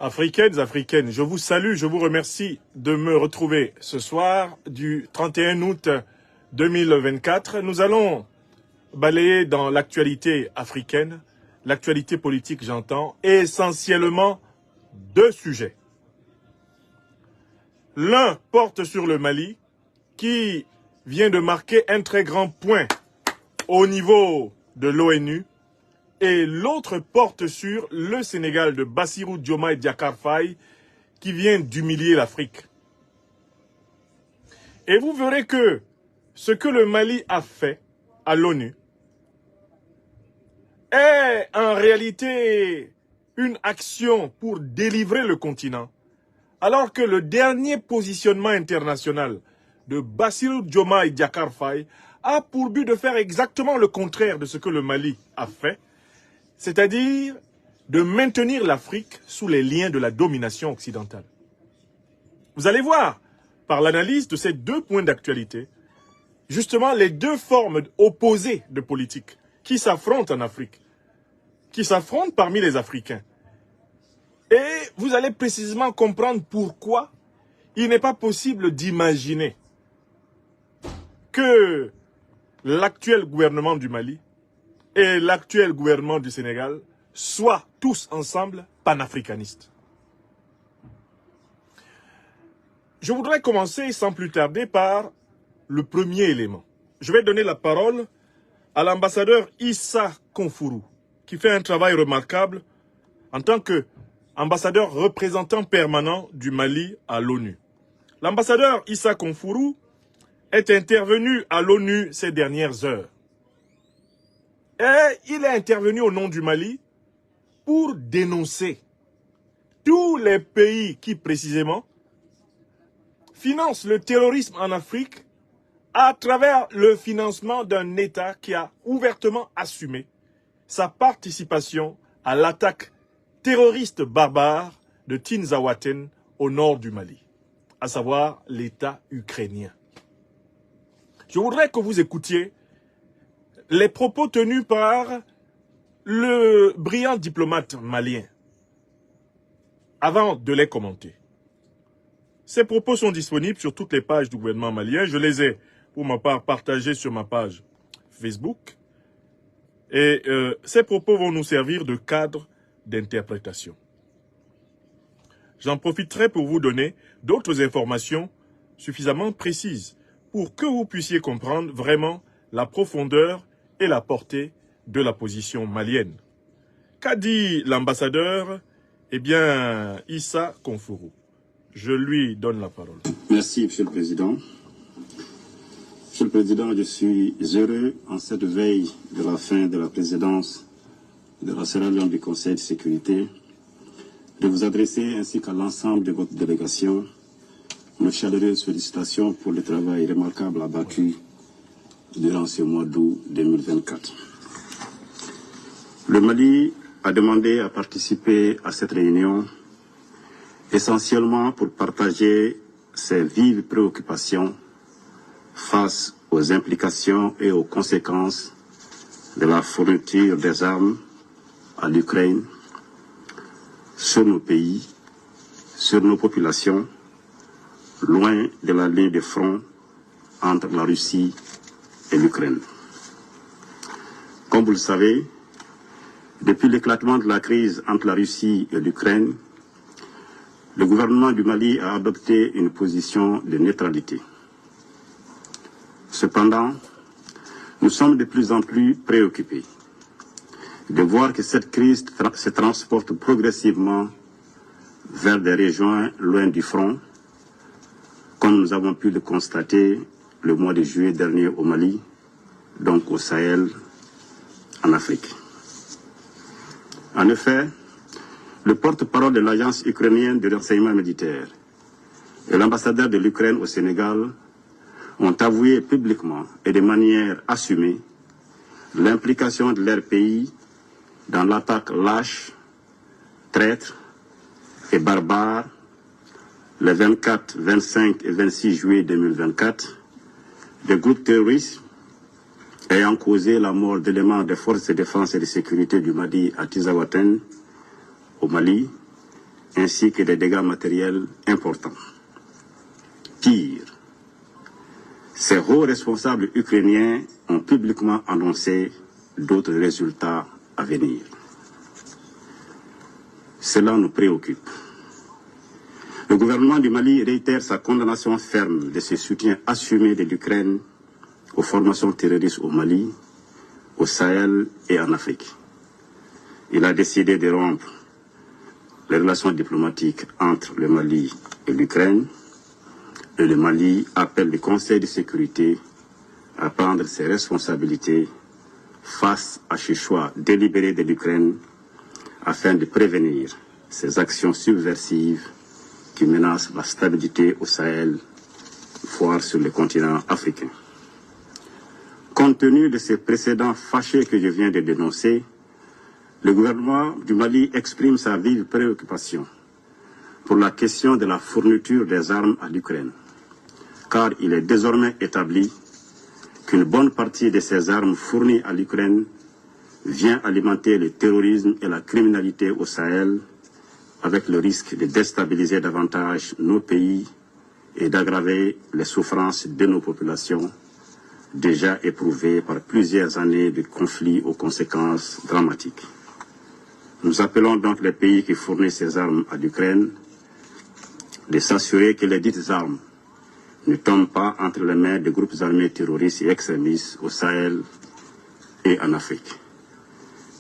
Africaines, Africaines, je vous salue, je vous remercie de me retrouver ce soir du 31 août 2024. Nous allons balayer dans l'actualité africaine, l'actualité politique j'entends, essentiellement deux sujets. L'un porte sur le Mali qui vient de marquer un très grand point au niveau de l'ONU. Et l'autre porte sur le Sénégal de Bassirou Diomaye Diakhar Faye qui vient d'humilier l'Afrique. Et vous verrez que ce que le Mali a fait à l'ONU est en réalité une action pour délivrer le continent, alors que le dernier positionnement international de Bassirou Diomaye Diakhar Faye a pour but de faire exactement le contraire de ce que le Mali a fait, c'est-à-dire de maintenir l'Afrique sous les liens de la domination occidentale. Vous allez voir, par l'analyse de ces deux points d'actualité, justement les deux formes opposées de politique qui s'affrontent en Afrique, qui s'affrontent parmi les Africains. Et vous allez précisément comprendre pourquoi il n'est pas possible d'imaginer que l'actuel gouvernement du Mali et l'actuel gouvernement du Sénégal soient tous ensemble panafricanistes. Je voudrais commencer sans plus tarder par le premier élément. Je vais donner la parole à l'ambassadeur Issa Konfourou, qui fait un travail remarquable en tant qu'ambassadeur représentant permanent du Mali à l'ONU. L'ambassadeur Issa Konfourou est intervenu à l'ONU ces dernières heures. Et il est intervenu au nom du Mali pour dénoncer tous les pays qui, précisément, financent le terrorisme en Afrique à travers le financement d'un État qui a ouvertement assumé sa participation à l'attaque terroriste barbare de Tinzaouaten au nord du Mali, à savoir l'État ukrainien. Je voudrais que vous écoutiez les propos tenus par le brillant diplomate malien, avant de les commenter. Ces propos sont disponibles sur toutes les pages du gouvernement malien. Je les ai, pour ma part, partagés sur ma page Facebook. Et ces propos vont nous servir de cadre d'interprétation. J'en profiterai pour vous donner d'autres informations suffisamment précises pour que vous puissiez comprendre vraiment la profondeur et la portée de la position malienne. Qu'a dit l'ambassadeur? Eh bien, Issa Konfourou. Je lui donne la parole. Merci, Monsieur le Président. Monsieur le Président, je suis heureux en cette veille de la fin de la présidence de la Sierra Leone du Conseil de sécurité de vous adresser ainsi qu'à l'ensemble de votre délégation nos chaleureuses félicitations pour le travail remarquable abattu durant ce mois d'août 2024. Le Mali a demandé à participer à cette réunion essentiellement pour partager ses vives préoccupations face aux implications et aux conséquences de la fourniture des armes à l'Ukraine sur nos pays, sur nos populations, loin de la ligne de front entre la Russie et l'Ukraine. Comme vous le savez, depuis l'éclatement de la crise entre la Russie et l'Ukraine, le gouvernement du Mali a adopté une position de neutralité. Cependant, nous sommes de plus en plus préoccupés de voir que cette crise se transporte progressivement vers des régions loin du front, comme nous avons pu le constater le mois de juillet dernier au Mali, donc au Sahel, en Afrique. En effet, le porte-parole de l'agence ukrainienne de renseignement militaire et l'ambassadeur de l'Ukraine au Sénégal ont avoué publiquement et de manière assumée l'implication de leur pays dans l'attaque lâche, traître et barbare le 24, 25 et 26 juillet 2024 des groupes terroristes ayant causé la mort d'éléments des forces de défense et de sécurité du Mali à Tinzaouaten, au Mali, ainsi que des dégâts matériels importants. Pire, ces hauts responsables ukrainiens ont publiquement annoncé d'autres résultats à venir. Cela nous préoccupe. Le gouvernement du Mali réitère sa condamnation ferme de ce soutien assumé de l'Ukraine aux formations terroristes au Mali, au Sahel et en Afrique. Il a décidé de rompre les relations diplomatiques entre le Mali et l'Ukraine, et le Mali appelle le Conseil de sécurité à prendre ses responsabilités face à ce choix délibéré de l'Ukraine afin de prévenir ces actions subversives qui menacent la stabilité au Sahel, voire sur le continent africain. Compte tenu de ces précédents fâcheux que je viens de dénoncer, le gouvernement du Mali exprime sa vive préoccupation pour la question de la fourniture des armes à l'Ukraine, car il est désormais établi qu'une bonne partie de ces armes fournies à l'Ukraine vient alimenter le terrorisme et la criminalité au Sahel, avec le risque de déstabiliser davantage nos pays et d'aggraver les souffrances de nos populations, déjà éprouvées par plusieurs années de conflits aux conséquences dramatiques. Nous appelons donc les pays qui fournissent ces armes à l'Ukraine de s'assurer que les dites armes ne tombent pas entre les mains de groupes armés terroristes et extrémistes au Sahel et en Afrique.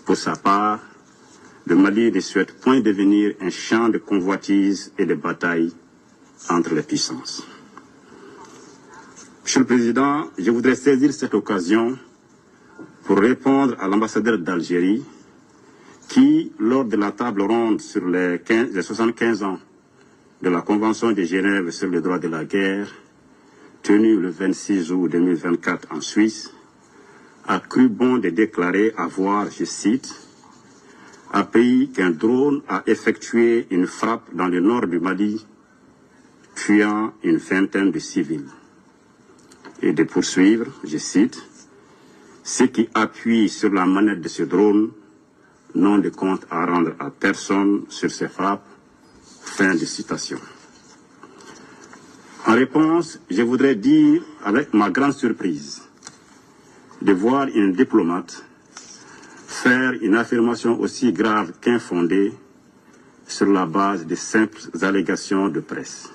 Pour sa part, le Mali ne souhaite point devenir un champ de convoitise et de bataille entre les puissances. Monsieur le Président, je voudrais saisir cette occasion pour répondre à l'ambassadeur d'Algérie qui, lors de la table ronde sur les 75 ans de la Convention de Genève sur les droits de la guerre, tenue le 26 août 2024 en Suisse, a cru bon de déclarer avoir, je cite, appris qu'un drone a effectué une frappe dans le nord du Mali, tuant une vingtaine de civils. Et de poursuivre, je cite, ceux qui appuient sur la manette de ce drone n'ont de compte à rendre à personne sur ces frappes. Fin de citation. En réponse, je voudrais dire avec ma grande surprise de voir une diplomate faire une affirmation aussi grave qu'infondée sur la base de simples allégations de presse.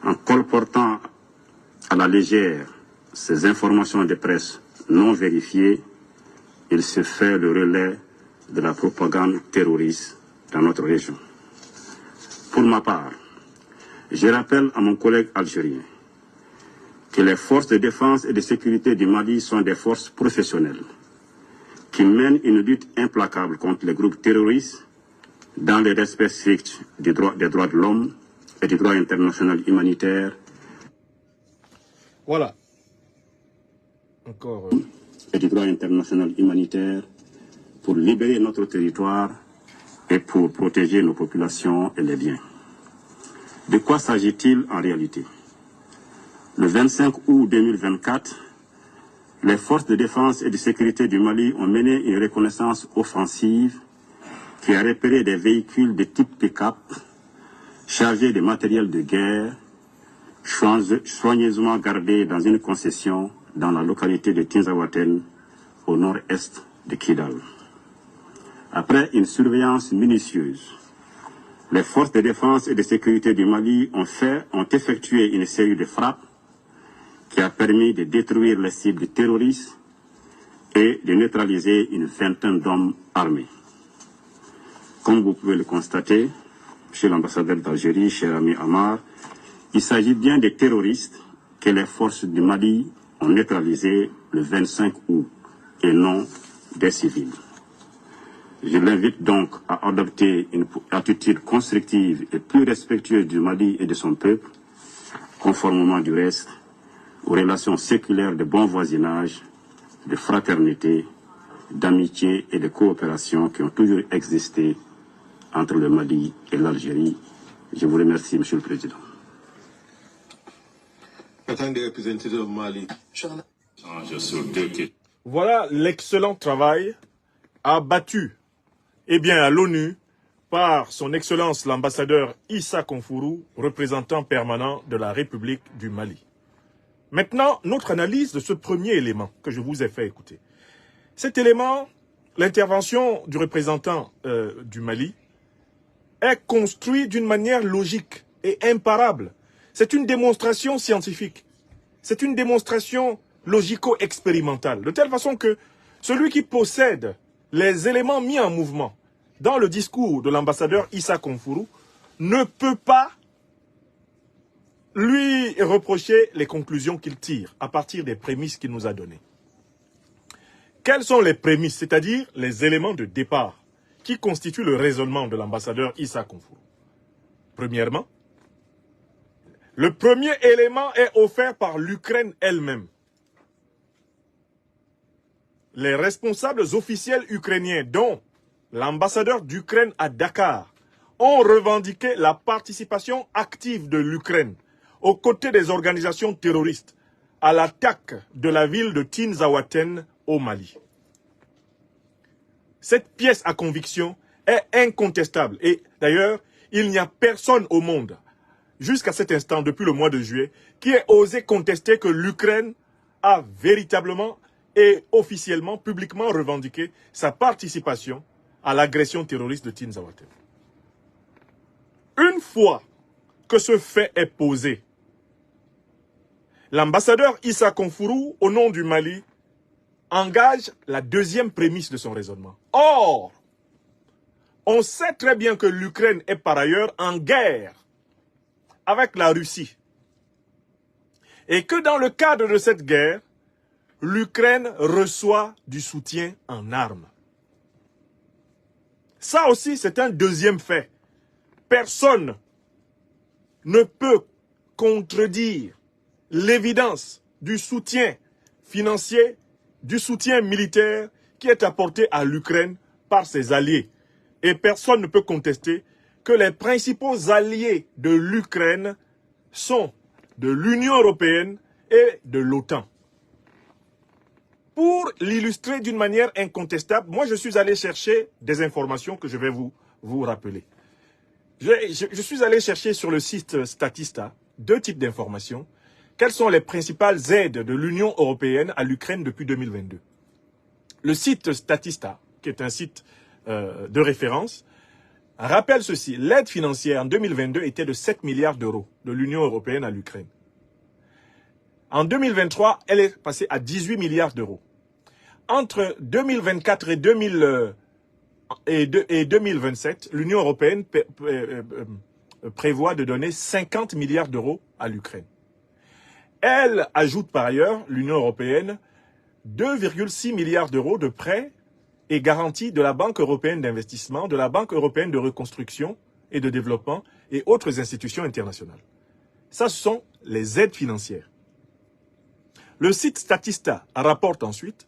En colportant à la légère ces informations de presse non vérifiées, il se fait le relais de la propagande terroriste dans notre région. Pour ma part, je rappelle à mon collègue algérien que les forces de défense et de sécurité du Mali sont des forces professionnelles qui mènent une lutte implacable contre les groupes terroristes dans le respect strict des droits de l'homme et du droit international humanitaire. Voilà. Encore. Et du droit international humanitaire pour libérer notre territoire et pour protéger nos populations et les biens. De quoi s'agit-il en réalité? Le 25 août 2024, les forces de défense et de sécurité du Mali ont mené une reconnaissance offensive qui a repéré des véhicules de type pick-up chargés de matériel de guerre, soigneusement gardés dans une concession dans la localité de Tinzaouaten, au nord-est de Kidal. Après une surveillance minutieuse, les forces de défense et de sécurité du Mali ont effectué une série de frappes qui a permis de détruire les cibles terroristes et de neutraliser une vingtaine d'hommes armés. Comme vous pouvez le constater, chez l'ambassadeur d'Algérie, cher ami Amar, il s'agit bien des terroristes que les forces du Mali ont neutralisés le 25 août et non des civils. Je l'invite donc à adopter une attitude constructive et plus respectueuse du Mali et de son peuple, conformément du reste aux relations séculaires de bon voisinage, de fraternité, d'amitié et de coopération qui ont toujours existé entre le Mali et l'Algérie. Je vous remercie, Monsieur le Président. Voilà l'excellent travail abattu à l'ONU par son Excellence l'ambassadeur Issa Konfourou, représentant permanent de la République du Mali. Maintenant, notre analyse de ce premier élément que je vous ai fait écouter. Cet élément, l'intervention du représentant du Mali, est construit d'une manière logique et imparable. C'est une démonstration scientifique. C'est une démonstration logico-expérimentale. De telle façon que celui qui possède les éléments mis en mouvement dans le discours de l'ambassadeur Issa Konfourou ne peut pas lui reprocher les conclusions qu'il tire à partir des prémices qu'il nous a données. Quelles sont les prémices, c'est-à-dire les éléments de départ qui constituent le raisonnement de l'ambassadeur Issa Konfourou? Premièrement, le premier élément est offert par l'Ukraine elle-même. Les responsables officiels ukrainiens, dont l'ambassadeur d'Ukraine à Dakar, ont revendiqué la participation active de l'Ukraine aux côtés des organisations terroristes à l'attaque de la ville de Tinzaouaten au Mali. Cette pièce à conviction est incontestable et d'ailleurs, il n'y a personne au monde, jusqu'à cet instant, depuis le mois de juillet, qui ait osé contester que l'Ukraine a véritablement et officiellement, publiquement revendiqué sa participation à l'agression terroriste de Tinzaouaten. Une fois que ce fait est posé, l'ambassadeur Issa Konfourou, au nom du Mali, engage la deuxième prémisse de son raisonnement. Or, on sait très bien que l'Ukraine est par ailleurs en guerre avec la Russie. Et que dans le cadre de cette guerre, l'Ukraine reçoit du soutien en armes. Ça aussi, c'est un deuxième fait. Personne ne peut contredire l'évidence du soutien financier, du soutien militaire qui est apporté à l'Ukraine par ses alliés. Et personne ne peut contester que les principaux alliés de l'Ukraine sont de l'Union européenne et de l'OTAN. Pour l'illustrer d'une manière incontestable, moi je suis allé chercher des informations que je vais vous rappeler. Je suis allé chercher sur le site Statista deux types d'informations. Quelles sont les principales aides de l'Union européenne à l'Ukraine depuis 2022? Le site Statista, qui est un site de référence, rappelle ceci. L'aide financière en 2022 était de 7 milliards d'euros de l'Union européenne à l'Ukraine. En 2023, elle est passée à 18 milliards d'euros. Entre 2024 et 2027, l'Union européenne prévoit de donner 50 milliards d'euros à l'Ukraine. Elle ajoute par ailleurs, l'Union européenne, 2,6 milliards d'euros de prêts et garanties de la Banque européenne d'investissement, de la Banque européenne de reconstruction et de développement et autres institutions internationales. Ça, ce sont les aides financières. Le site Statista rapporte ensuite,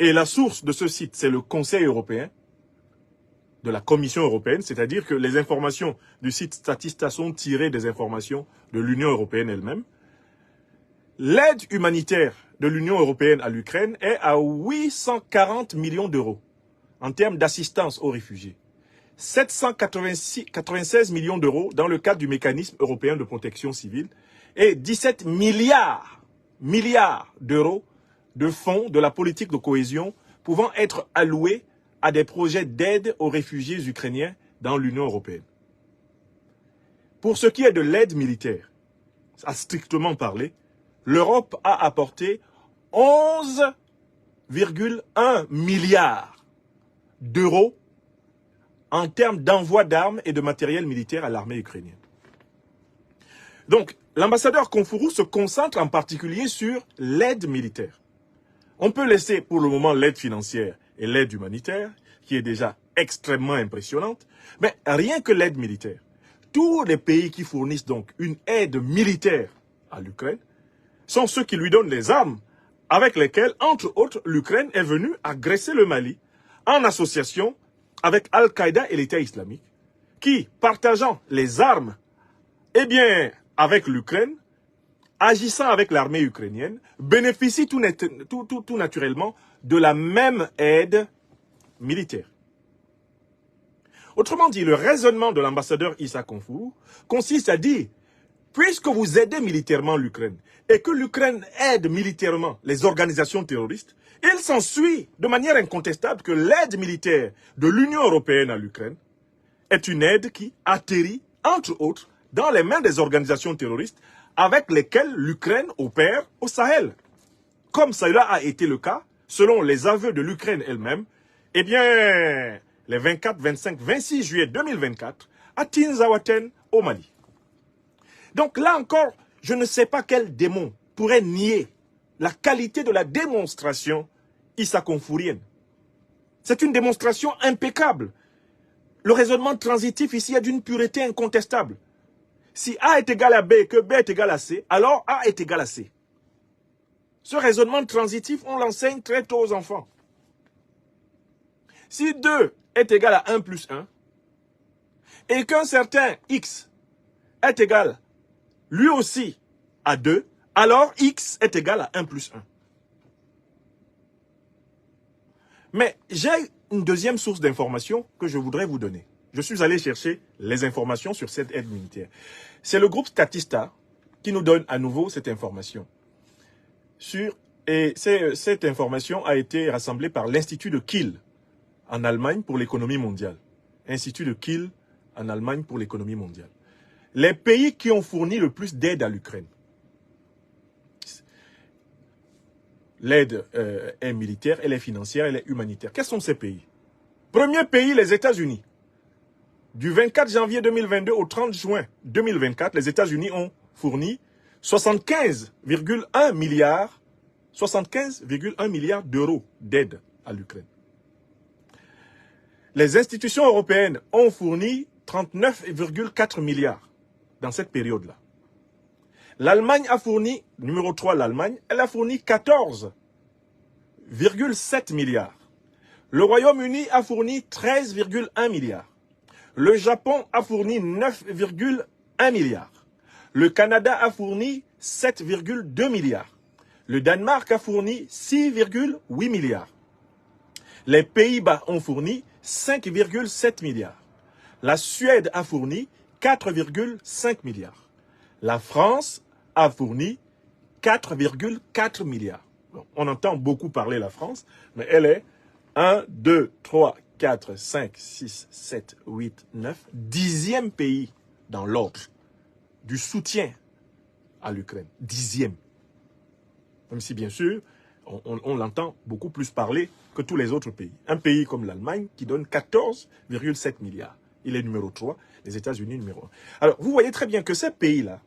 et la source de ce site, c'est le Conseil européen, de la Commission européenne, c'est-à-dire que les informations du site Statista sont tirées des informations de l'Union européenne elle-même. L'aide humanitaire de l'Union européenne à l'Ukraine est à 840 millions d'euros en termes d'assistance aux réfugiés. 796 millions d'euros dans le cadre du mécanisme européen de protection civile et 17 milliards d'euros de fonds de la politique de cohésion pouvant être alloués à des projets d'aide aux réfugiés ukrainiens dans l'Union européenne. Pour ce qui est de l'aide militaire, à strictement parler, l'Europe a apporté 11,1 milliards d'euros en termes d'envoi d'armes et de matériel militaire à l'armée ukrainienne. Donc, l'ambassadeur Konfourou se concentre en particulier sur l'aide militaire. On peut laisser pour le moment l'aide financière et l'aide humanitaire, qui est déjà extrêmement impressionnante, mais rien que l'aide militaire. Tous les pays qui fournissent donc une aide militaire à l'Ukraine sont ceux qui lui donnent les armes avec lesquelles, entre autres, l'Ukraine est venue agresser le Mali en association avec Al-Qaïda et l'État islamique, qui, partageant les armes, eh bien, avec l'Ukraine, agissant avec l'armée ukrainienne, bénéficient tout naturellement de la même aide militaire. Autrement dit, le raisonnement de l'ambassadeur Issa Konfourou consiste à dire, puisque vous aidez militairement l'Ukraine et que l'Ukraine aide militairement les organisations terroristes, il s'ensuit de manière incontestable que l'aide militaire de l'Union européenne à l'Ukraine est une aide qui atterrit, entre autres, dans les mains des organisations terroristes avec lesquelles l'Ukraine opère au Sahel. Comme cela a été le cas, selon les aveux de l'Ukraine elle-même, eh bien, les 24, 25, 26 juillet 2024, à Tinzaouaten, au Mali. Donc là encore, je ne sais pas quel démon pourrait nier la qualité de la démonstration issa-konfourienne. C'est une démonstration impeccable. Le raisonnement transitif ici est d'une pureté incontestable. Si A est égal à B et que B est égal à C, alors A est égal à C. Ce raisonnement transitif, on l'enseigne très tôt aux enfants. Si 2 est égal à 1 plus 1, et qu'un certain X est égal lui aussi à 2, alors X est égal à 1 plus 1. Mais j'ai une deuxième source d'information que je voudrais vous donner. Je suis allé chercher les informations sur cette aide militaire. C'est le groupe Statista qui nous donne à nouveau cette information. Cette information a été rassemblée par l'Institut de Kiel en Allemagne pour l'économie mondiale. Institut de Kiel en Allemagne pour l'économie mondiale. Les pays qui ont fourni le plus d'aide à l'Ukraine. L'aide est militaire, elle est financière, elle est humanitaire. Quels sont ces pays? Premier pays, les États-Unis. Du 24 janvier 2022 au 30 juin 2024, les États-Unis ont fourni 75,1 milliards d'euros d'aide à l'Ukraine. Les institutions européennes ont fourni 39,4 milliards dans cette période-là. L'Allemagne a fourni, numéro 3, l'Allemagne, elle a fourni 14,7 milliards. Le Royaume-Uni a fourni 13,1 milliards. Le Japon a fourni 9,1 milliards. Le Canada a fourni 7,2 milliards. Le Danemark a fourni 6,8 milliards. Les Pays-Bas ont fourni 5,7 milliards. La Suède a fourni 4,5 milliards. La France a fourni 4,4 milliards. Bon, on entend beaucoup parler la France, mais elle est 1, 2, 3, 4, 5, 6, 7, 8, 9, 10e pays dans l'ordre du soutien à l'Ukraine. 10e. Même si, bien sûr, on l'entend beaucoup plus parler que tous les autres pays. Un pays comme l'Allemagne qui donne 14,7 milliards. Il est numéro 3, les États-Unis numéro 1. Alors, vous voyez très bien que ces pays-là,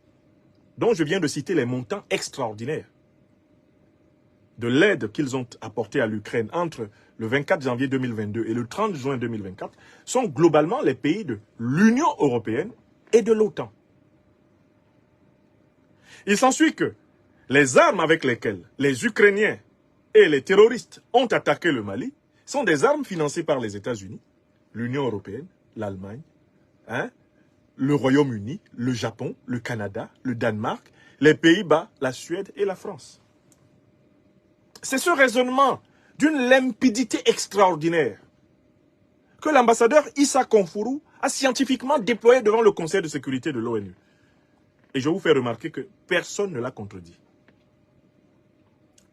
dont je viens de citer les montants extraordinaires de l'aide qu'ils ont apportée à l'Ukraine entre le 24 janvier 2022 et le 30 juin 2024, sont globalement les pays de l'Union européenne et de l'OTAN. Il s'ensuit que les armes avec lesquelles les Ukrainiens et les terroristes ont attaqué le Mali sont des armes financées par les États-Unis, l'Union européenne, l'Allemagne, le Royaume-Uni, le Japon, le Canada, le Danemark, les Pays-Bas, la Suède et la France. C'est ce raisonnement d'une limpidité extraordinaire que l'ambassadeur Issa Konfourou a scientifiquement déployé devant le Conseil de sécurité de l'ONU. Et je vous fais remarquer que personne ne l'a contredit.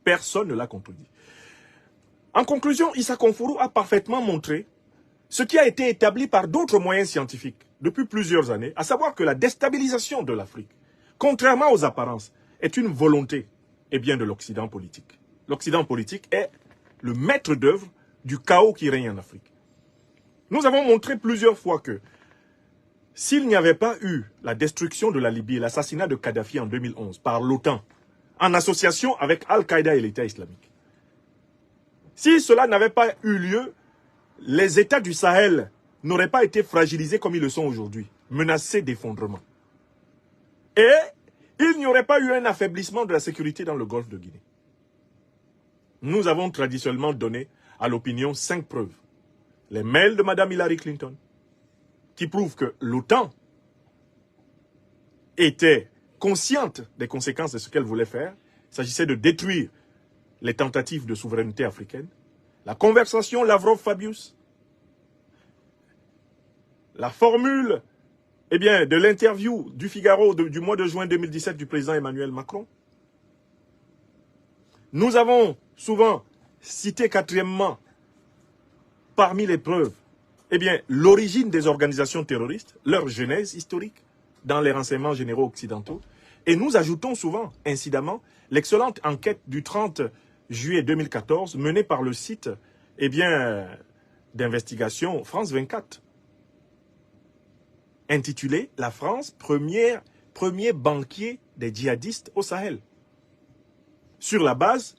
Personne ne l'a contredit. En conclusion, Issa Konfourou a parfaitement montré ce qui a été établi par d'autres moyens scientifiques depuis plusieurs années, à savoir que la déstabilisation de l'Afrique, contrairement aux apparences, est une volonté de l'Occident politique. L'Occident politique est le maître d'œuvre du chaos qui règne en Afrique. Nous avons montré plusieurs fois que s'il n'y avait pas eu la destruction de la Libye et l'assassinat de Kadhafi en 2011 par l'OTAN, en association avec Al-Qaïda et l'État islamique, si cela n'avait pas eu lieu, les États du Sahel n'auraient pas été fragilisés comme ils le sont aujourd'hui, menacés d'effondrement. Et il n'y aurait pas eu un affaiblissement de la sécurité dans le golfe de Guinée. Nous avons traditionnellement donné à l'opinion 5 preuves. Les mails de Mme Hillary Clinton, qui prouvent que l'OTAN était consciente des conséquences de ce qu'elle voulait faire. Il s'agissait de détruire les tentatives de souveraineté africaine. La conversation Lavrov-Fabius. la formule de l'interview du Figaro du mois de juin 2017 du président Emmanuel Macron. Nous avons souvent cité quatrièmement, parmi les preuves, l'origine des organisations terroristes, leur genèse historique dans les renseignements généraux occidentaux. Et nous ajoutons souvent, incidemment, l'excellente enquête du 30 juillet 2014 menée par le site d'investigation France 24, intitulée « La France, premier banquier des djihadistes au Sahel », sur la base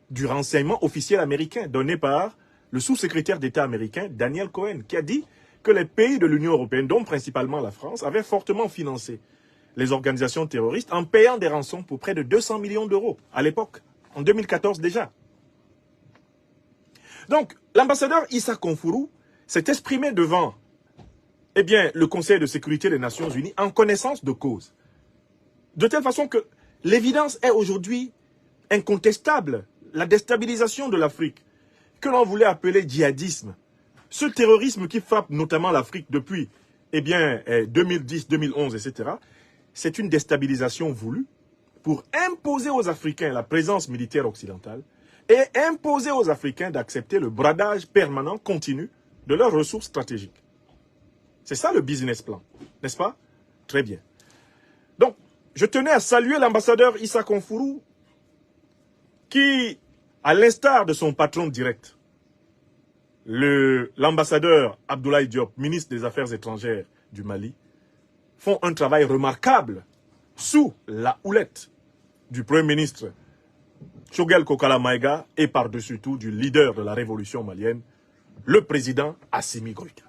du renseignement officiel américain donné par le sous-secrétaire d'État américain Daniel Cohen, qui a dit que les pays de l'Union européenne, dont principalement la France, avaient fortement financé les organisations terroristes en payant des rançons pour près de 200 millions d'euros à l'époque, en 2014 déjà. Donc, l'ambassadeur Issa Konfuru s'est exprimé devant le Conseil de sécurité des Nations Unies en connaissance de cause. De telle façon que l'évidence est aujourd'hui incontestable. La déstabilisation de l'Afrique, que l'on voulait appeler djihadisme, ce terrorisme qui frappe notamment l'Afrique depuis 2010, 2011, etc., c'est une déstabilisation voulue pour imposer aux Africains la présence militaire occidentale et imposer aux Africains d'accepter le bradage permanent, continu, de leurs ressources stratégiques. C'est ça le business plan, n'est-ce pas? Très bien. Donc, je tenais à saluer l'ambassadeur Issa Konfuru qui, à l'instar de son patron direct, l'ambassadeur Abdoulaye Diop, ministre des Affaires étrangères du Mali, font un travail remarquable sous la houlette du Premier ministre Choguel Kokala Maïga et par-dessus tout du leader de la révolution malienne, le président Assimi Goïta.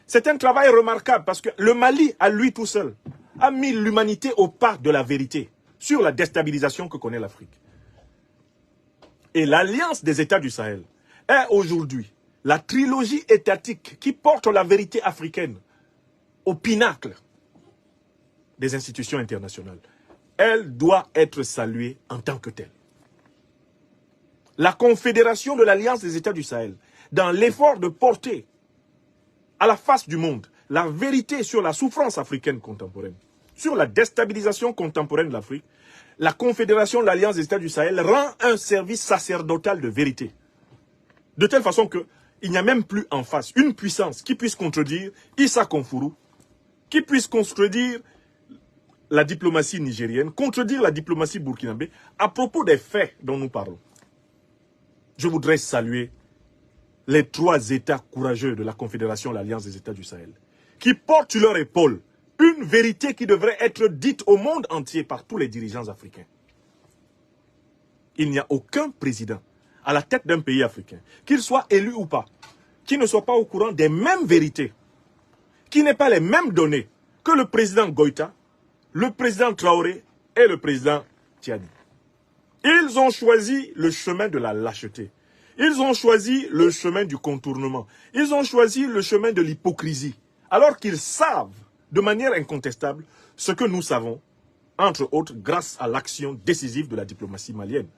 C'est un travail remarquable parce que le Mali, à lui tout seul, a mis l'humanité au pas de la vérité sur la déstabilisation que connaît l'Afrique. Et l'Alliance des États du Sahel est aujourd'hui la trilogie étatique qui porte la vérité africaine au pinacle des institutions internationales. Elle doit être saluée en tant que telle. La confédération de l'Alliance des États du Sahel, dans l'effort de porter à la face du monde la vérité sur la souffrance africaine contemporaine, sur la déstabilisation contemporaine de l'Afrique, la confédération de l'Alliance des États du Sahel rend un service sacerdotal de vérité. De telle façon qu'il n'y a même plus en face une puissance qui puisse contredire Issa Konfuru, qui puisse contredire la diplomatie nigérienne, contredire la diplomatie burkinabé à propos des faits dont nous parlons. Je voudrais saluer les 3 États courageux de la Confédération de l'Alliance des États du Sahel, qui portent sur leur épaule une vérité qui devrait être dite au monde entier par tous les dirigeants africains. Il n'y a aucun président à la tête d'un pays africain, qu'il soit élu ou pas, qui ne soit pas au courant des mêmes vérités, qui n'ait pas les mêmes données que le président Goïta, le président Traoré et le président Tiani. Ils ont choisi le chemin de la lâcheté. Ils ont choisi le chemin du contournement. Ils ont choisi le chemin de l'hypocrisie. Alors qu'ils savent de manière incontestable ce que nous savons, entre autres grâce à l'action décisive de la diplomatie malienne,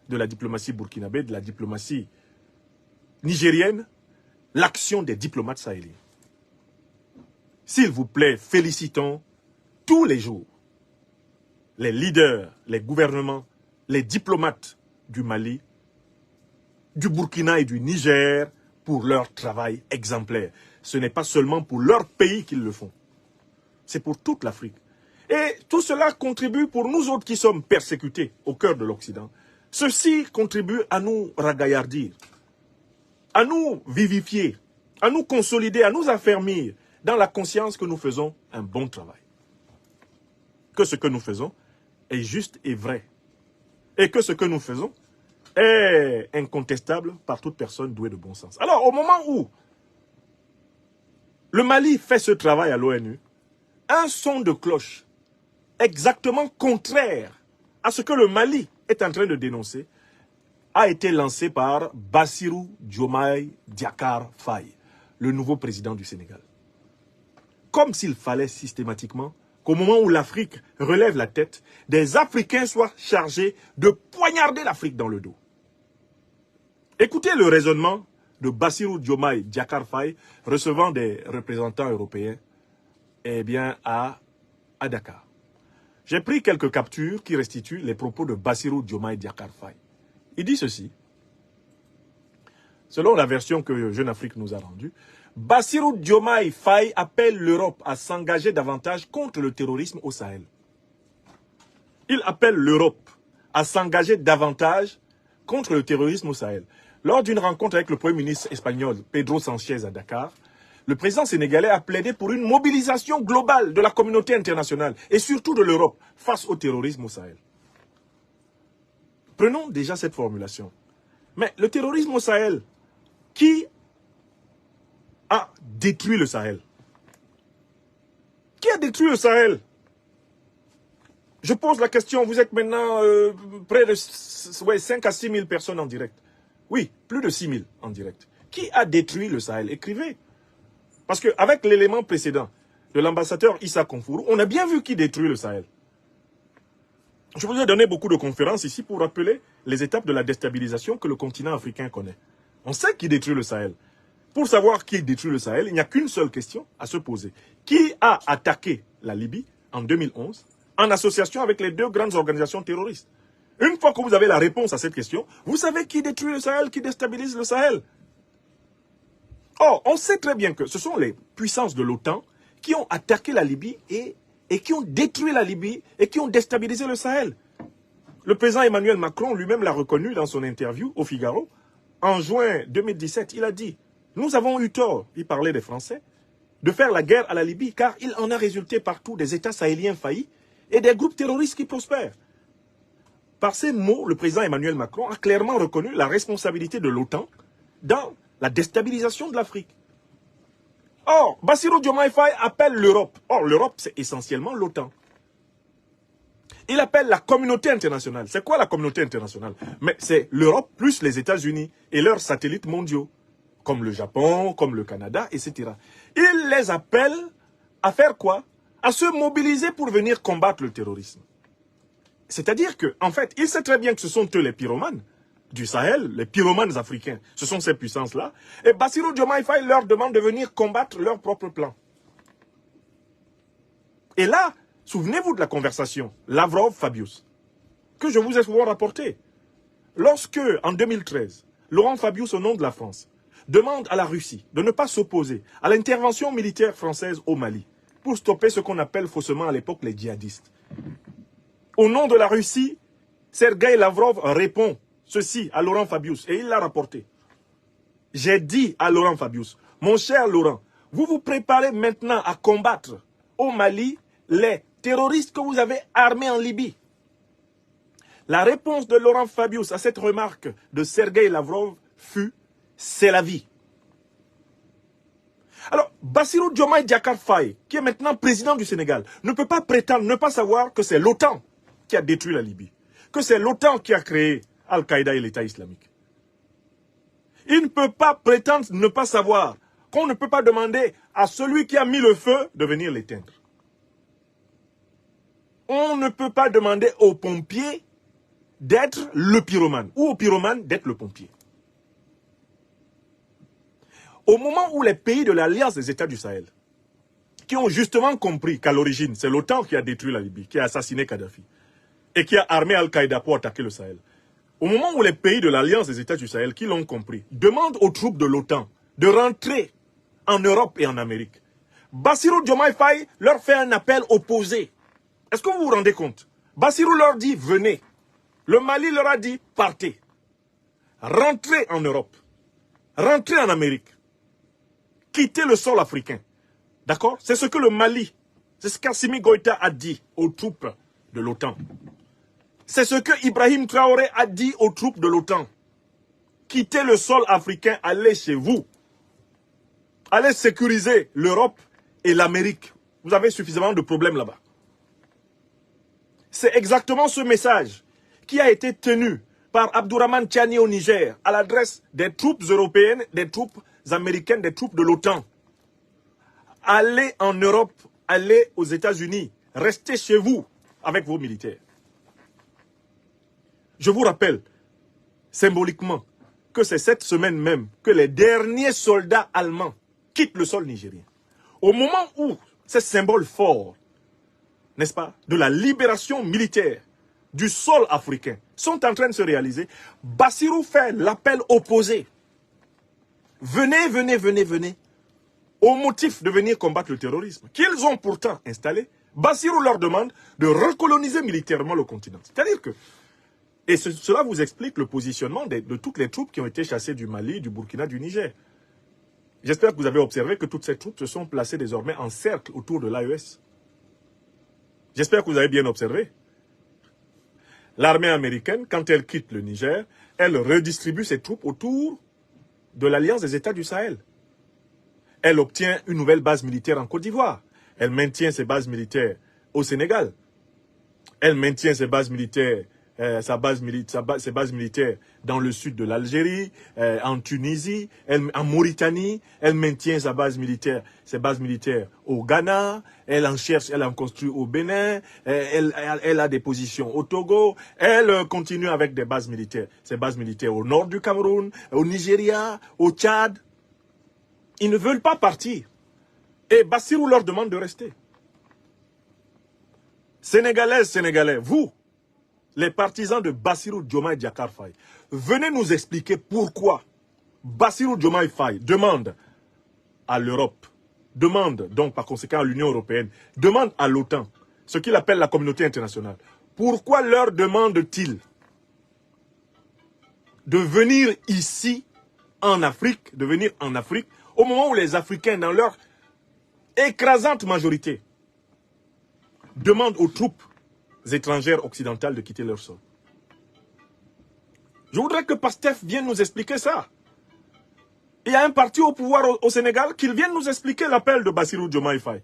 de la diplomatie burkinabé, de la diplomatie nigérienne, l'action des diplomates sahéliens. S'il vous plaît, félicitons tous les jours les leaders, les gouvernements, les diplomates du Mali, du Burkina et du Niger pour leur travail exemplaire. Ce n'est pas seulement pour leur pays qu'ils le font. C'est pour toute l'Afrique. Et tout cela contribue pour nous autres qui sommes persécutés au cœur de l'Occident. Ceci contribue à nous ragaillardir, à nous vivifier, à nous consolider, à nous affermir dans la conscience que nous faisons un bon travail. Que ce que nous faisons est juste et vrai. Et que ce que nous faisons est incontestable par toute personne douée de bon sens. Alors, au moment où le Mali fait ce travail à l'ONU, un son de cloche exactement contraire à ce que le Mali est en train de dénoncer a été lancé par Bassirou Diomaye Diakhar Faye, le nouveau président du Sénégal. Comme s'il fallait systématiquement qu'au moment où l'Afrique relève la tête, des Africains soient chargés de poignarder l'Afrique dans le dos. Écoutez le raisonnement de Bassirou Diomaye Diakhar Faye recevant des représentants européens à Dakar. J'ai pris quelques captures qui restituent les propos de Bassirou Diomaye Diakhar Faye. Il dit ceci. Selon la version que Jeune Afrique nous a rendue, Bassirou Diomaye Faye appelle l'Europe à s'engager davantage contre le terrorisme au Sahel. Il appelle l'Europe à s'engager davantage contre le terrorisme au Sahel. Lors d'une rencontre avec le Premier ministre espagnol Pedro Sanchez à Dakar, le président sénégalais a plaidé pour une mobilisation globale de la communauté internationale et surtout de l'Europe face au terrorisme au Sahel. Prenons déjà cette formulation. Mais le terrorisme au Sahel, qui a détruit le Sahel? Qui a détruit le Sahel? Je pose la question, vous êtes maintenant près de 5 à 6 000 personnes en direct. Oui, plus de 6 000 en direct. Qui a détruit le Sahel? Écrivez. Parce qu'avec l'élément précédent de l'ambassadeur Issa Konfourou, on a bien vu qui détruit le Sahel. Je vous ai donné beaucoup de conférences ici pour rappeler les étapes de la déstabilisation que le continent africain connaît. On sait qui détruit le Sahel. Pour savoir qui détruit le Sahel, il n'y a qu'une seule question à se poser. Qui a attaqué la Libye en 2011 en association avec les deux grandes organisations terroristes? Une fois que vous avez la réponse à cette question, vous savez qui détruit le Sahel, qui déstabilise le Sahel. Or, on sait très bien que ce sont les puissances de l'OTAN qui ont attaqué la Libye et qui ont détruit la Libye et qui ont déstabilisé le Sahel. Le président Emmanuel Macron lui-même l'a reconnu dans son interview au Figaro. En juin 2017, il a dit « Nous avons eu tort », il parlait des Français, de faire la guerre à la Libye car il en a résulté partout des États sahéliens faillis et des groupes terroristes qui prospèrent. Par ces mots, le président Emmanuel Macron a clairement reconnu la responsabilité de l'OTAN dans la déstabilisation de l'Afrique. Or, Bassirou Diomaye Faye appelle l'Europe. Or, l'Europe, c'est essentiellement l'OTAN. Il appelle la communauté internationale. C'est quoi la communauté internationale? Mais c'est l'Europe plus les États-Unis et leurs satellites mondiaux, comme le Japon, comme le Canada, etc. Il les appelle à faire quoi? À se mobiliser pour venir combattre le terrorisme. C'est-à-dire que, en fait, il sait très bien que ce sont eux les pyromanes du Sahel, les pyromanes africains. Ce sont ces puissances-là. Et Bassirou Diomaye Faye leur demande de venir combattre leur propre plan. Et là, souvenez-vous de la conversation Lavrov-Fabius, que je vous ai souvent rapportée. Lorsque, en 2013, Laurent Fabius, au nom de la France, demande à la Russie de ne pas s'opposer à l'intervention militaire française au Mali pour stopper ce qu'on appelle faussement à l'époque les djihadistes. Au nom de la Russie, Sergueï Lavrov répond ceci à Laurent Fabius et il l'a rapporté. J'ai dit à Laurent Fabius, mon cher Laurent, vous vous préparez maintenant à combattre au Mali les terroristes que vous avez armés en Libye. La réponse de Laurent Fabius à cette remarque de Sergueï Lavrov fut « c'est la vie ». Alors, Bassirou Diomaye Diakhar Faye, qui est maintenant président du Sénégal, ne peut pas prétendre ne pas savoir que c'est l'OTAN qui a détruit la Libye, que c'est l'OTAN qui a créé Al-Qaïda et l'État islamique. Il ne peut pas prétendre ne pas savoir qu'on ne peut pas demander à celui qui a mis le feu de venir l'éteindre. On ne peut pas demander au pompier d'être le pyromane ou au pyromane d'être le pompier. Au moment où les pays de l'Alliance des États du Sahel, qui ont justement compris qu'à l'origine, c'est l'OTAN qui a détruit la Libye, qui a assassiné Kadhafi, et qui a armé Al-Qaïda pour attaquer le Sahel, au moment où les pays de l'Alliance des États du Sahel, qui l'ont compris, demandent aux troupes de l'OTAN de rentrer en Europe et en Amérique, Bassirou Diomaye Faye leur fait un appel opposé. Est-ce que vous vous rendez compte? Bassirou leur dit, venez. Le Mali leur a dit, partez. Rentrez en Europe. Rentrez en Amérique. Quittez le sol africain. D'accord? C'est ce que le Mali, c'est ce qu'Assimi Goïta a dit aux troupes de l'OTAN. C'est ce que Ibrahim Traoré a dit aux troupes de l'OTAN. Quittez le sol africain, allez chez vous. Allez sécuriser l'Europe et l'Amérique. Vous avez suffisamment de problèmes là-bas. C'est exactement ce message qui a été tenu par Abdourahmane Tiani au Niger à l'adresse des troupes européennes, des troupes américaines, des troupes de l'OTAN. Allez en Europe, allez aux États-Unis, restez chez vous avec vos militaires. Je vous rappelle, symboliquement, que c'est cette semaine même que les derniers soldats allemands quittent le sol nigérien. Au moment où ces symboles forts, n'est-ce pas, de la libération militaire du sol africain sont en train de se réaliser, Bassirou fait l'appel opposé. Venez, venez, venez, venez. Au motif de venir combattre le terrorisme, qu'ils ont pourtant installé, Bassirou leur demande de recoloniser militairement le continent. C'est-à-dire que, et cela vous explique le positionnement de toutes les troupes qui ont été chassées du Mali, du Burkina, du Niger. J'espère que vous avez observé que toutes ces troupes se sont placées désormais en cercle autour de l'AES. J'espère que vous avez bien observé. L'armée américaine, quand elle quitte le Niger, elle redistribue ses troupes autour de l'Alliance des États du Sahel. Elle obtient une nouvelle base militaire en Côte d'Ivoire. Elle maintient ses bases militaires au Sénégal. Elle maintient ses bases militaires, ses bases militaires dans le sud de l'Algérie, en Tunisie, en Mauritanie. Elle maintient ses bases militaires au Ghana. Elle en cherche, elle en construit au Bénin. Elle a des positions au Togo. Elle continue avec des bases militaires. Ses bases militaires au nord du Cameroun, au Nigeria, au Tchad. Ils ne veulent pas partir. Et Bassirou leur demande de rester. Sénégalaises, Sénégalais, vous, les partisans de Bassirou Diomaye Diakhar Faye, venez nous expliquer pourquoi Bassirou Diomaye Faye demande à l'Europe, demande donc par conséquent à l'Union européenne, demande à l'OTAN, ce qu'il appelle la communauté internationale. Pourquoi leur demande-t-il de venir ici, en Afrique, au moment où les Africains, dans leur écrasante majorité, demandent aux troupes étrangères occidentales de quitter leur sol? Je voudrais que Pastef vienne nous expliquer ça. Il y a un parti au pouvoir au Sénégal qui vienne nous expliquer l'appel de Bassirou Diomaye Faye.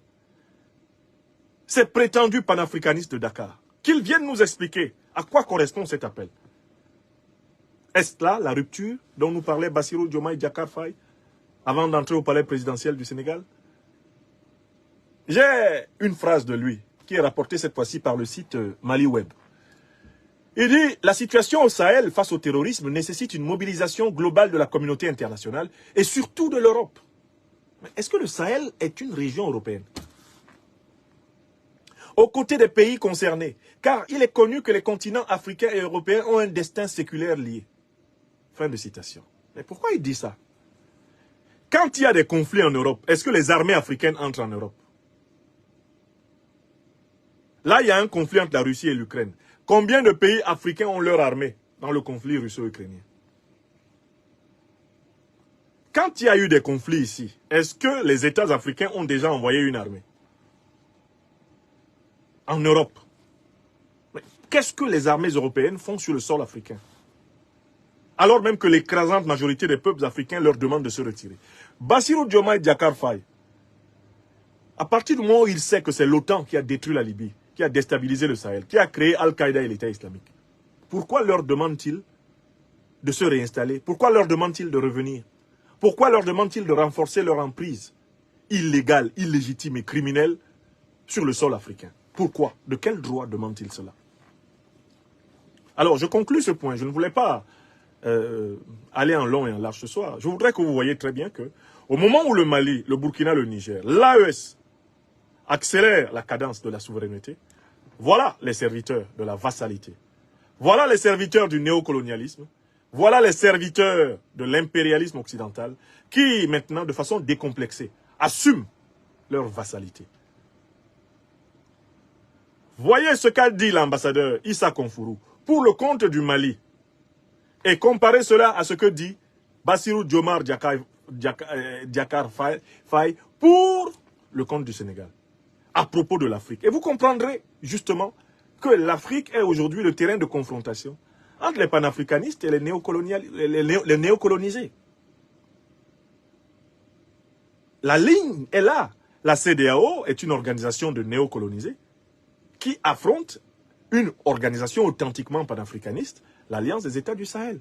Ces prétendus panafricanistes de Dakar. Qu'ils viennent nous expliquer à quoi correspond cet appel. Est-ce là la rupture dont nous parlait Bassirou Diomaye Diakhar Faye avant d'entrer au palais présidentiel du Sénégal? J'ai une phrase de lui qui est rapportée cette fois-ci par le site MaliWeb. Il dit « La situation au Sahel face au terrorisme nécessite une mobilisation globale de la communauté internationale et surtout de l'Europe. » Est-ce que le Sahel est une région européenne? Aux côtés des pays concernés, car il est connu que les continents africains et européens ont un destin séculaire lié. Fin de citation. Mais pourquoi il dit ça? Quand il y a des conflits en Europe, est-ce que les armées africaines entrent en Europe? Là, il y a un conflit entre la Russie et l'Ukraine. Combien de pays africains ont leur armée dans le conflit russo-ukrainien? Quand il y a eu des conflits ici, est-ce que les États africains ont déjà envoyé une armée? En Europe. Qu'est-ce que les armées européennes font sur le sol africain? Alors même que l'écrasante majorité des peuples africains leur demande de se retirer. Bassirou Diomaye Diakhar Faye, à partir du moment où il sait que c'est l'OTAN qui a détruit la Libye, qui a déstabilisé le Sahel, qui a créé Al-Qaïda et l'État islamique, pourquoi leur demande-t-il de se réinstaller? Pourquoi leur demande-t-il de revenir? Pourquoi leur demande-t-il de renforcer leur emprise illégale, illégitime et criminelle sur le sol africain? Pourquoi? De quel droit demande-t-il cela? Alors, je conclus ce point. Je ne voulais pas aller en long et en large ce soir. Je voudrais que vous voyez très bien que, au moment où le Mali, le Burkina, le Niger, l'AES accélère la cadence de la souveraineté, voilà les serviteurs de la vassalité. Voilà les serviteurs du néocolonialisme. Voilà les serviteurs de l'impérialisme occidental qui, maintenant, de façon décomplexée, assument leur vassalité. Voyez ce qu'a dit l'ambassadeur Issa Konfourou pour le compte du Mali et comparez cela à ce que dit Bassirou Diomaye Diakhar Faye pour le compte du Sénégal à propos de l'Afrique. Et vous comprendrez justement que l'Afrique est aujourd'hui le terrain de confrontation entre les panafricanistes et les néocolonisés. La ligne est là. La CEDEAO est une organisation de néocolonisés qui affronte une organisation authentiquement panafricaniste, l'Alliance des États du Sahel.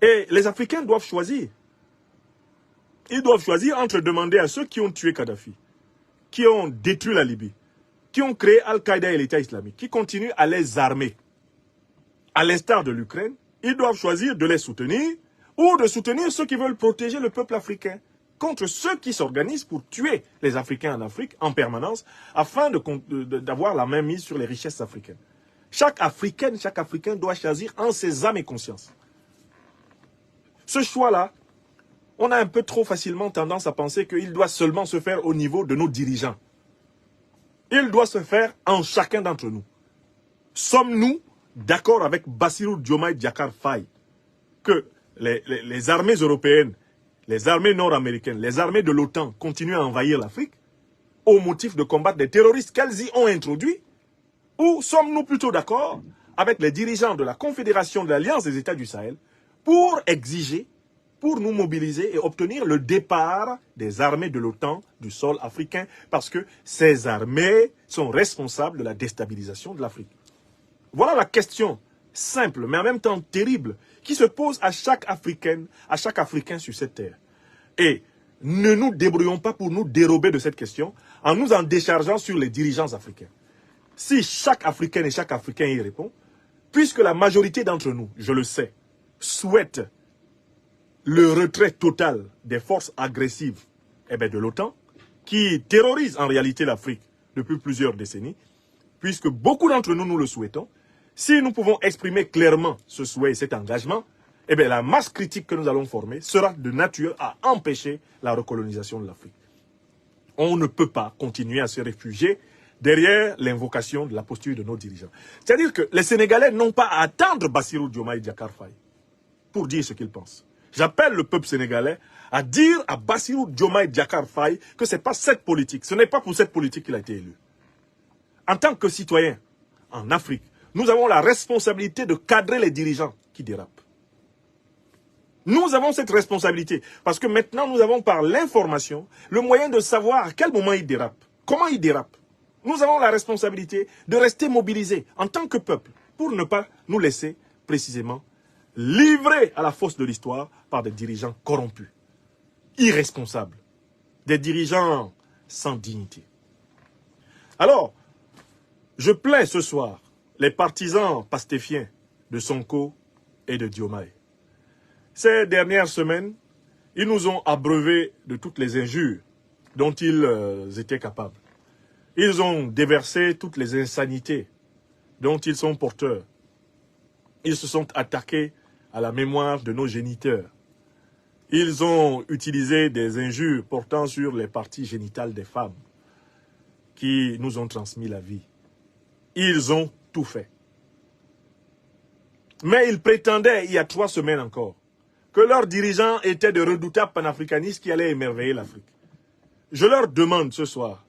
Et les Africains doivent choisir. Ils doivent choisir entre demander à ceux qui ont tué Kadhafi, qui ont détruit la Libye, qui ont créé Al-Qaïda et l'État islamique, qui continuent à les armer. À l'instar de l'Ukraine, ils doivent choisir de les soutenir ou de soutenir ceux qui veulent protéger le peuple africain contre ceux qui s'organisent pour tuer les Africains en Afrique en permanence afin d'avoir la main mise sur les richesses africaines. Chaque Africaine, chaque Africain doit choisir en ses âmes et conscience. Ce choix-là, on a un peu trop facilement tendance à penser qu'il doit seulement se faire au niveau de nos dirigeants. Il doit se faire en chacun d'entre nous. Sommes-nous d'accord avec Bassirou Diomaye Diakhar Faye que les armées européennes, les armées nord-américaines, les armées de l'OTAN continuent à envahir l'Afrique au motif de combattre des terroristes qu'elles y ont introduits? Ou sommes-nous plutôt d'accord avec les dirigeants de la Confédération de l'Alliance des États du Sahel pour exiger, pour nous mobiliser et obtenir le départ des armées de l'OTAN du sol africain parce que ces armées sont responsables de la déstabilisation de l'Afrique? Voilà la question simple, mais en même temps terrible, qui se pose à chaque Africaine, à chaque Africain sur cette terre. Et ne nous débrouillons pas pour nous dérober de cette question en nous en déchargeant sur les dirigeants africains. Si chaque Africaine et chaque Africain y répond, puisque la majorité d'entre nous, je le sais, souhaite le retrait total des forces agressives de l'OTAN, qui terrorisent en réalité l'Afrique depuis plusieurs décennies, puisque beaucoup d'entre nous, nous le souhaitons, si nous pouvons exprimer clairement ce souhait et cet engagement, la masse critique que nous allons former sera de nature à empêcher la recolonisation de l'Afrique. On ne peut pas continuer à se réfugier derrière l'invocation de la posture de nos dirigeants. C'est-à-dire que les Sénégalais n'ont pas à attendre Bassirou Diomaye Diakhar Faye pour dire ce qu'ils pensent. J'appelle le peuple sénégalais à dire à Bassirou Diomaye Diakhar Faye que ce n'est pas cette politique, ce n'est pas pour cette politique qu'il a été élu. En tant que citoyen en Afrique, nous avons la responsabilité de cadrer les dirigeants qui dérapent. Nous avons cette responsabilité parce que maintenant nous avons par l'information le moyen de savoir à quel moment ils dérapent, comment ils dérapent. Nous avons la responsabilité de rester mobilisés en tant que peuple pour ne pas nous laisser précisément livrer à la fosse de l'histoire par des dirigeants corrompus, irresponsables, des dirigeants sans dignité. Alors, je plains ce soir les partisans pastéfiens de Sonko et de Diomaye. Ces dernières semaines, ils nous ont abreuvés de toutes les injures dont ils étaient capables. Ils ont déversé toutes les insanités dont ils sont porteurs. Ils se sont attaqués à la mémoire de nos géniteurs. Ils ont utilisé des injures portant sur les parties génitales des femmes qui nous ont transmis la vie. Ils ont tout fait. Mais ils prétendaient, il y a 3 semaines encore, que leurs dirigeants étaient de redoutables panafricanistes qui allaient émerveiller l'Afrique. Je leur demande ce soir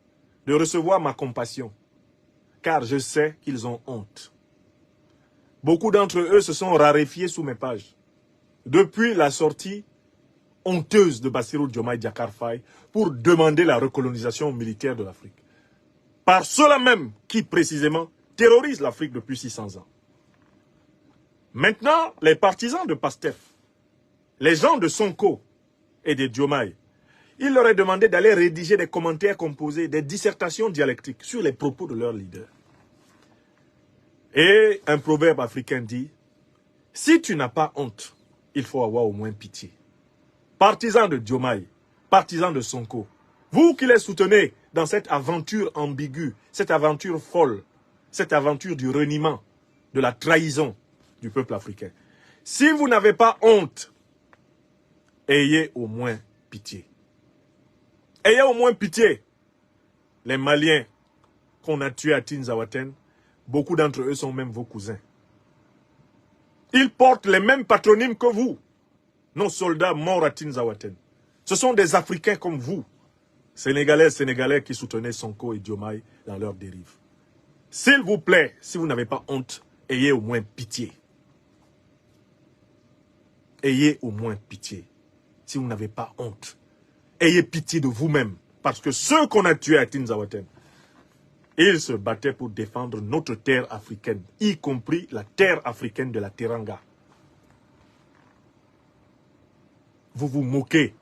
de recevoir ma compassion, car je sais qu'ils ont honte. Beaucoup d'entre eux se sont raréfiés sous mes pages, depuis la sortie honteuse de Bassirou Diomaye Diakhar Faye pour demander la recolonisation militaire de l'Afrique. Par ceux-là même qui, précisément, terrorisent l'Afrique depuis 600 ans. Maintenant, les partisans de Pastef, les gens de Sonko et de Diomaye, il leur est demandé d'aller rédiger des commentaires composés, des dissertations dialectiques sur les propos de leurs leaders. Et un proverbe africain dit, si tu n'as pas honte, il faut avoir au moins pitié. Partisans de Diomaye, partisans de Sonko, vous qui les soutenez dans cette aventure ambiguë, cette aventure folle, cette aventure du reniement, de la trahison du peuple africain. Si vous n'avez pas honte, ayez au moins pitié. Ayez au moins pitié. Les Maliens qu'on a tués à Tinzaouaten, beaucoup d'entre eux sont même vos cousins. Ils portent les mêmes patronymes que vous, nos soldats morts à Tinzaouaten. Ce sont des Africains comme vous, Sénégalais, Sénégalais qui soutenaient Sonko et Diomaye dans leur dérive. S'il vous plaît, si vous n'avez pas honte, ayez au moins pitié. Ayez au moins pitié. Si vous n'avez pas honte, ayez pitié de vous-même. Parce que ceux qu'on a tués à Tinzaouaten, ils se battaient pour défendre notre terre africaine, y compris la terre africaine de la Teranga. Vous vous moquez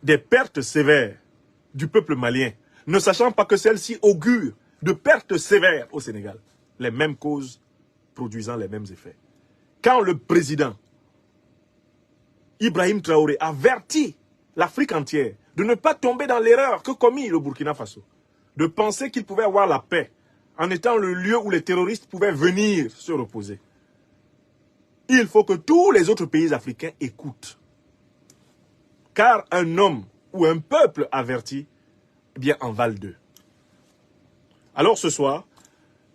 des pertes sévères du peuple malien, ne sachant pas que celles-ci augurent de pertes sévères au Sénégal. Les mêmes causes produisant les mêmes effets. Quand le président Ibrahim Traoré avertit l'Afrique entière de ne pas tomber dans l'erreur que commis le Burkina Faso, de penser qu'il pouvait avoir la paix en étant le lieu où les terroristes pouvaient venir se reposer. Il faut que tous les autres pays africains écoutent. Car un homme ou un peuple averti, eh bien, en valent deux. Alors ce soir,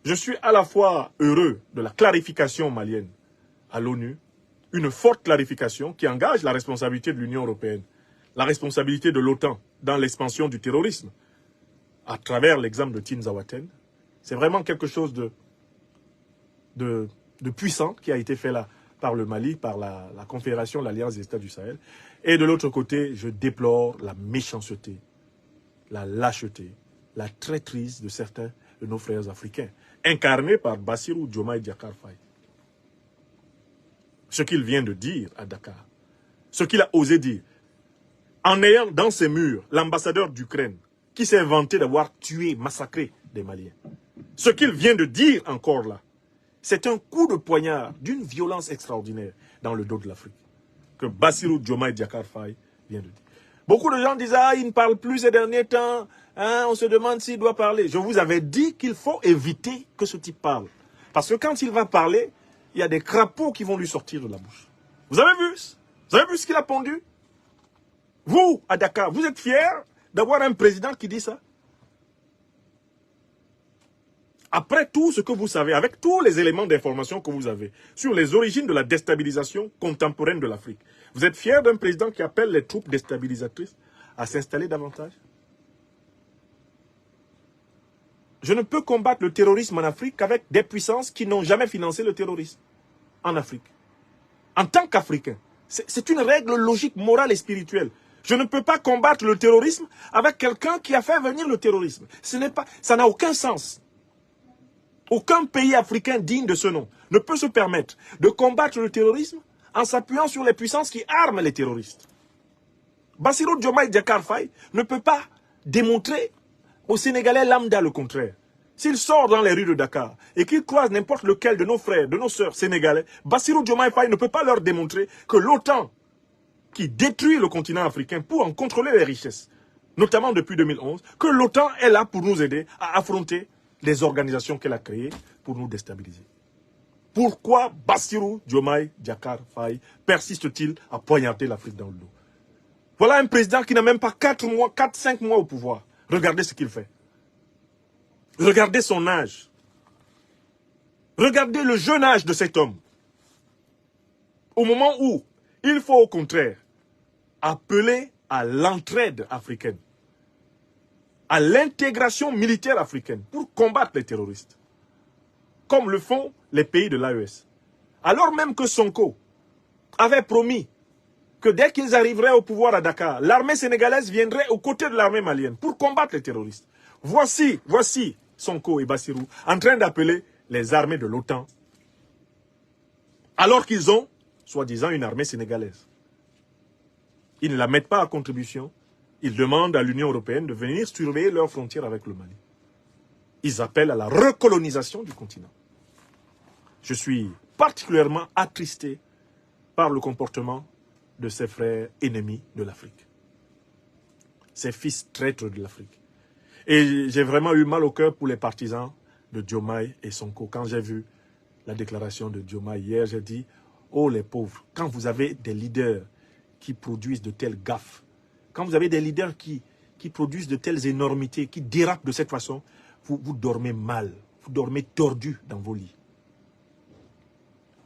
je suis à la fois heureux de la clarification malienne à l'ONU, une forte clarification qui engage la responsabilité de l'Union européenne, la responsabilité de l'OTAN dans l'expansion du terrorisme, à travers l'exemple de Tinzawaten. C'est vraiment quelque chose de puissant qui a été fait là par le Mali, par la Confédération, l'Alliance des États du Sahel. Et de l'autre côté, je déplore la méchanceté, la lâcheté, la traîtrise de certains de nos frères africains, incarnés par Bassirou Diomaye Diakhar Faye. Ce qu'il vient de dire à Dakar, ce qu'il a osé dire, en ayant dans ses murs l'ambassadeur d'Ukraine qui s'est vanté d'avoir tué, massacré des Maliens. Ce qu'il vient de dire encore là, c'est un coup de poignard d'une violence extraordinaire dans le dos de l'Afrique que Bassirou Diomaye Diakhar Faye vient de dire. Beaucoup de gens disent « Ah, il ne parle plus ces derniers temps, hein, on se demande s'il doit parler. » Je vous avais dit qu'il faut éviter que ce type parle. Parce que quand il va parler, il y a des crapauds qui vont lui sortir de la bouche. Vous avez vu? Vous avez vu ce qu'il a pondu? Vous, à Dakar, vous êtes fiers d'avoir un président qui dit ça? Après tout ce que vous savez, avec tous les éléments d'information que vous avez sur les origines de la déstabilisation contemporaine de l'Afrique, vous êtes fiers d'un président qui appelle les troupes déstabilisatrices à s'installer davantage? Je ne peux combattre le terrorisme en Afrique qu'avec des puissances qui n'ont jamais financé le terrorisme en Afrique. En tant qu'Africain, c'est une règle logique, morale et spirituelle. Je ne peux pas combattre le terrorisme avec quelqu'un qui a fait venir le terrorisme. Ça n'a aucun sens. Aucun pays africain digne de ce nom ne peut se permettre de combattre le terrorisme en s'appuyant sur les puissances qui arment les terroristes. Bassirou Diomaye Diakhar Faye ne peut pas démontrer aux Sénégalais lambda le contraire. S'il sort dans les rues de Dakar et qu'il croise n'importe lequel de nos frères, de nos sœurs sénégalais, Bassirou Diomaye Faye ne peut pas leur démontrer que l'OTAN, qui détruit le continent africain pour en contrôler les richesses, notamment depuis 2011, que l'OTAN est là pour nous aider à affronter les organisations qu'elle a créées pour nous déstabiliser. Pourquoi Bassirou Diomaye Diakhar Faye persiste-t-il à poignarder l'Afrique dans le dos? Voilà un président qui n'a même pas 4-5 mois au pouvoir. Regardez ce qu'il fait. Regardez son âge. Regardez le jeune âge de cet homme. Au moment où il faut au contraire appeler à l'entraide africaine, à l'intégration militaire africaine pour combattre les terroristes, comme le font les pays de l'AES. Alors même que Sonko avait promis que dès qu'ils arriveraient au pouvoir à Dakar, l'armée sénégalaise viendrait aux côtés de l'armée malienne pour combattre les terroristes. Voici Sonko et Bassirou en train d'appeler les armées de l'OTAN, alors qu'ils ont, soi-disant, une armée sénégalaise. Ils ne la mettent pas à contribution. Ils demandent à l'Union européenne de venir surveiller leurs frontières avec le Mali. Ils appellent à la recolonisation du continent. Je suis particulièrement attristé par le comportement de ces frères ennemis de l'Afrique. Ces fils traîtres de l'Afrique. Et j'ai vraiment eu mal au cœur pour les partisans de Diomaye et Sonko. Quand j'ai vu la déclaration de Diomaye hier, j'ai dit, oh les pauvres, quand vous avez des leaders qui produisent de telles gaffes, quand vous avez des leaders qui produisent de telles énormités, qui dérapent de cette façon, vous dormez mal, vous dormez tordu dans vos lits.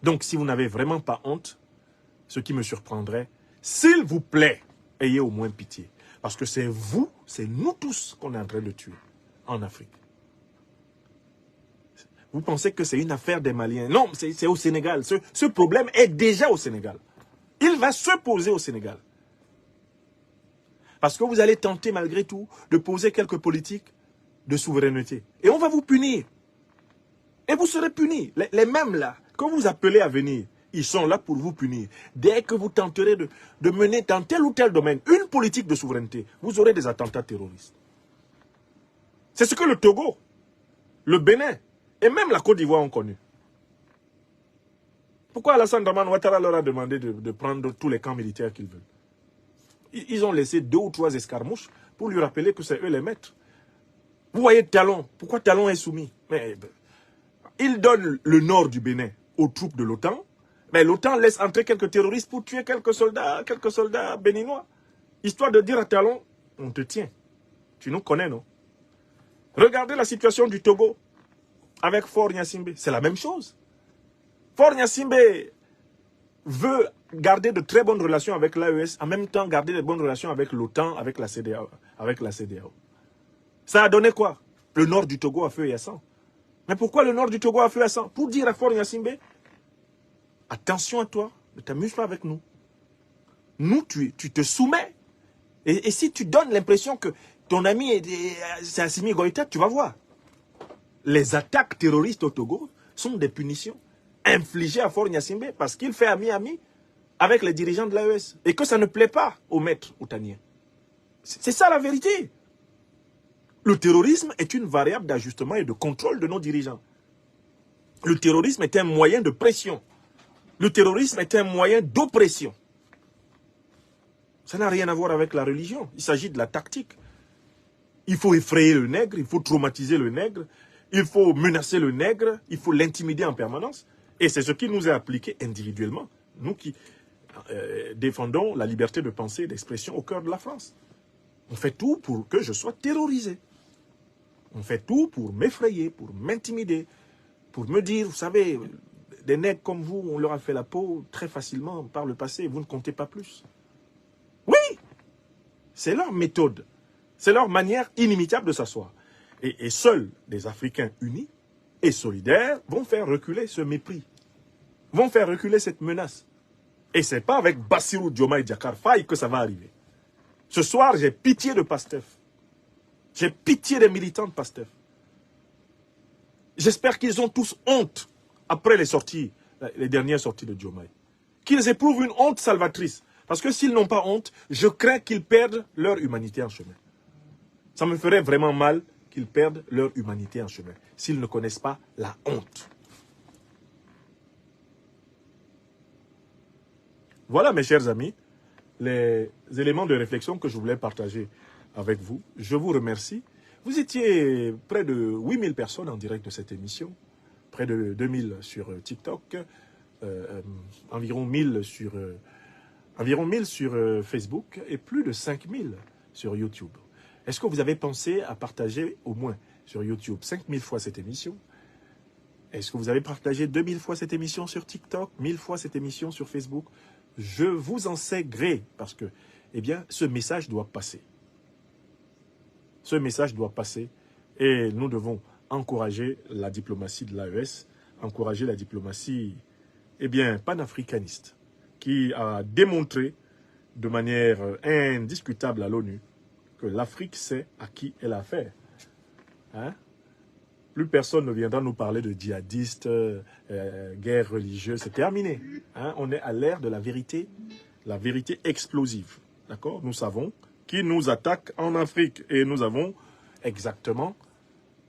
Donc si vous n'avez vraiment pas honte, ce qui me surprendrait, s'il vous plaît, ayez au moins pitié. Parce que c'est vous, c'est nous tous qu'on est en train de tuer en Afrique. Vous pensez que c'est une affaire des Maliens? Non, c'est au Sénégal. Ce problème est déjà au Sénégal. Il va se poser au Sénégal. Parce que vous allez tenter malgré tout de poser quelques politiques de souveraineté. Et on va vous punir. Et vous serez punis. Les mêmes là, que vous appelez à venir, ils sont là pour vous punir. Dès que vous tenterez de mener dans tel ou tel domaine une politique de souveraineté, vous aurez des attentats terroristes. C'est ce que le Togo, le Bénin et même la Côte d'Ivoire ont connu. Pourquoi Alassane Dramane Ouattara leur a demandé de prendre tous les camps militaires qu'ils veulent? Ils ont laissé 2 ou 3 escarmouches pour lui rappeler que c'est eux les maîtres. Vous voyez Talon, pourquoi Talon est soumis? Mais il donne le nord du Bénin aux troupes de l'OTAN, mais l'OTAN laisse entrer quelques terroristes pour tuer quelques soldats béninois. Histoire de dire à Talon, on te tient. Tu nous connais, non? Regardez la situation du Togo avec Faure Gnassingbé. C'est la même chose. Faure Gnassingbé veut garder de très bonnes relations avec l'AES, en même temps garder de bonnes relations avec l'OTAN, avec la CEDEAO. Ça a donné quoi? Le nord du Togo a feu et à sang. Mais pourquoi le nord du Togo a feu et à sang? Pour dire à Faure Gnassingbé, attention à toi, ne t'amuse pas avec nous. Nous, tu te soumets. Et si tu donnes l'impression que ton ami c'est Assimi Goïta, tu vas voir. Les attaques terroristes au Togo sont des punitions infligées à Faure Gnassingbé parce qu'il fait ami-ami avec les dirigeants de l'AES et que ça ne plaît pas aux maîtres outaniens. C'est ça la vérité. Le terrorisme est une variable d'ajustement et de contrôle de nos dirigeants. Le terrorisme est un moyen de pression. Le terrorisme est un moyen d'oppression. Ça n'a rien à voir avec la religion. Il s'agit de la tactique. Il faut effrayer le nègre, il faut traumatiser le nègre, il faut menacer le nègre, il faut l'intimider en permanence. Et c'est ce qui nous est appliqué individuellement. Nous qui défendons la liberté de pensée et d'expression au cœur de la France. On fait tout pour que je sois terrorisé. On fait tout pour m'effrayer, pour m'intimider, pour me dire, vous savez, des nègres comme vous, on leur a fait la peau très facilement par le passé, vous ne comptez pas plus. Oui, c'est leur méthode, c'est leur manière inimitable de s'asseoir. Et seuls des Africains unis et solidaires vont faire reculer ce mépris, vont faire reculer cette menace. Et ce n'est pas avec Bassirou Diomaye Diakhar Faye que ça va arriver. Ce soir, j'ai pitié de Pastef. J'ai pitié des militants de Pastef. J'espère qu'ils ont tous honte après les dernières sorties de Diomaye. Qu'ils éprouvent une honte salvatrice. Parce que s'ils n'ont pas honte, je crains qu'ils perdent leur humanité en chemin. Ça me ferait vraiment mal qu'ils perdent leur humanité en chemin, s'ils ne connaissent pas la honte. Voilà, mes chers amis, les éléments de réflexion que je voulais partager avec vous. Je vous remercie. Vous étiez près de 8000 personnes en direct de cette émission, près de 2000 sur TikTok, environ 1000 sur Facebook et plus de 5000 sur YouTube. Est-ce que vous avez pensé à partager au moins sur YouTube 5000 fois cette émission? Est-ce que vous avez partagé 2000 fois cette émission sur TikTok, 1000 fois cette émission sur Facebook? Je vous en sais gré parce que, eh bien, ce message doit passer. Ce message doit passer et nous devons encourager la diplomatie de l'AES, encourager la diplomatie, eh bien, panafricaniste, qui a démontré de manière indiscutable à l'ONU que l'Afrique sait à qui elle a affaire. Hein? Plus personne ne viendra nous parler de djihadistes, guerre religieuse, c'est terminé. Hein? On est à l'ère de la vérité explosive. D'accord? Nous savons qui nous attaque en Afrique et nous avons exactement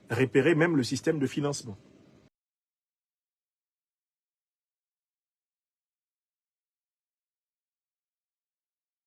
repéré même le système de financement.